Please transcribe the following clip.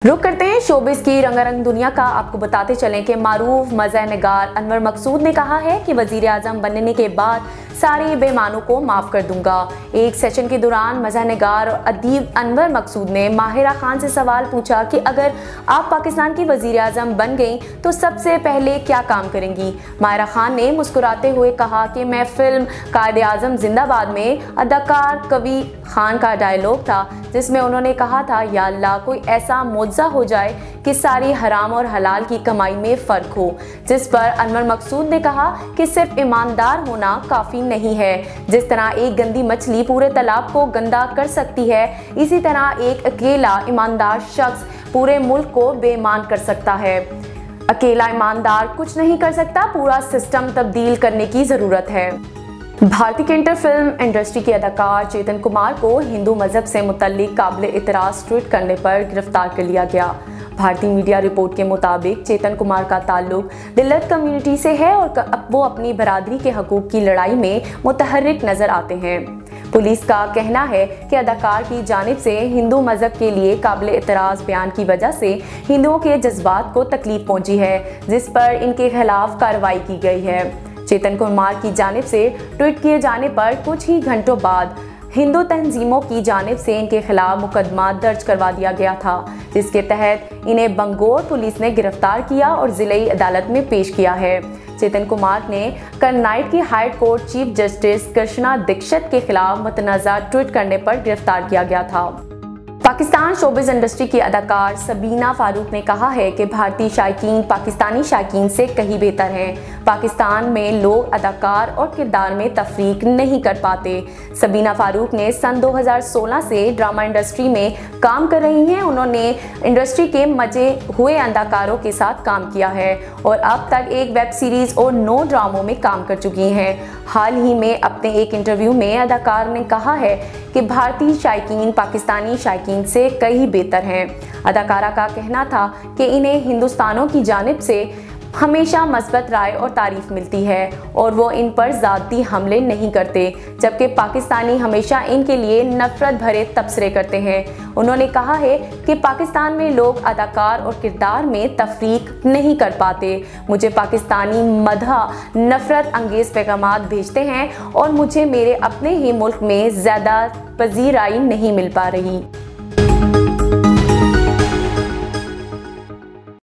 रुक करते हैं शोबिस की रंगारंग दुनिया का। आपको बताते चलें कि मारूफ मज़ह निगार अनवर मकसूद ने कहा है कि वज़ीर आज़म बनने के बाद सारे बेईमानों को माफ़ कर दूंगा। एक सेशन के दौरान मज़ह निगार और अदीब अनवर मकसूद ने माहिरा खान से सवाल पूछा कि अगर आप पाकिस्तान की वज़ीर आज़म बन गई तो सबसे पहले क्या काम करेंगी। माहिरा खान ने मुस्कुराते हुए कहा कि मैं फिल्म कायदे आज़म जिंदाबाद में अदाकार कवी खान का डायलॉग था जिसमें उन्होंने कहा था, या अल्लाह कोई ऐसा मुआवजा हो जाए कि सारी हराम और हलाल की कमाई में फ़र्क हो। जिस पर अनवर मकसूद ने कहा कि सिर्फ ईमानदार होना काफ़ी नहीं है। जिस तरह एक गंदी मछली पूरे तालाब को गंदा कर सकती है, इसी तरह एक अकेला ईमानदार शख्स पूरे मुल्क को बेईमान कर सकता है। अकेला ईमानदार कुछ नहीं कर सकता, पूरा सिस्टम तब्दील करने की ज़रूरत है। भारतीय केंटर फिल्म इंडस्ट्री के अदाकार चेतन कुमार को हिंदू मजहब से मुतल्लिक काबिल इतराज़ ट्वीट करने पर गिरफ्तार कर लिया गया। भारतीय मीडिया रिपोर्ट के मुताबिक चेतन कुमार का ताल्लुक दलित कम्युनिटी से है और वो अपनी बरादरी के हकूक़ की लड़ाई में मुतहर्रिक नजर आते हैं। पुलिस का कहना है कि अदाकार की जानिब से हिंदू मजहब के लिए काबिल इतराज़ बयान की वजह से हिंदुओं के जज्बात को तकलीफ पहुंची है, जिस पर इनके खिलाफ कार्रवाई की गई है। चेतन कुमार की जानिब से ट्वीट किए जाने पर कुछ ही घंटों बाद हिंदू तंजीमों की जानिब से इनके खिलाफ मुकदमा दर्ज करवा दिया गया था, जिसके तहत इन्हें बंगोर पुलिस ने गिरफ्तार किया और जिले अदालत में पेश किया है। चेतन कुमार ने कर्नाटक की high court chief justice Krishna Dikshit के खिलाफ मुतनाज़ा ट्वीट करने पर गिरफ्तार किया गया था। पाकिस्तान शोबिज़ इंडस्ट्री की अदाकार सबीना फारूक ने कहा है कि भारतीय शायकीन पाकिस्तानी शायकीन से कहीं बेहतर हैं। पाकिस्तान में लोग अदाकार और किरदार में तफरीक नहीं कर पाते। सबीना फारूक ने सन 2016 से ड्रामा इंडस्ट्री में काम कर रही हैं। उन्होंने इंडस्ट्री के मजे हुए अदाकारों के साथ काम किया है और अब तक एक वेब सीरीज़ और 9 ड्रामों में काम कर चुकी हैं। हाल ही में अपने एक इंटरव्यू में अदाकार ने कहा है कि भारतीय शायकीन पाकिस्तानी शायकीन से कहीं बेहतर हैं। अदाकारा का कहना था कि इन्हें हिंदुस्तानों की जानिब से हमेशा मस्बत राय और तारीफ मिलती है और वो इन पर ज़ाती हमले नहीं करते, जबकि पाकिस्तानी हमेशा इनके लिए नफरत भरे तबसरे करते हैं। उन्होंने कहा है कि पाकिस्तान में लोग अदाकार और किरदार में तफरीक नहीं कर पाते। मुझे पाकिस्तानी मदह नफरत अंगेज़ पैगामात भेजते हैं और मुझे मेरे अपने ही मुल्क में ज़्यादा पजीराई नहीं मिल पा रही।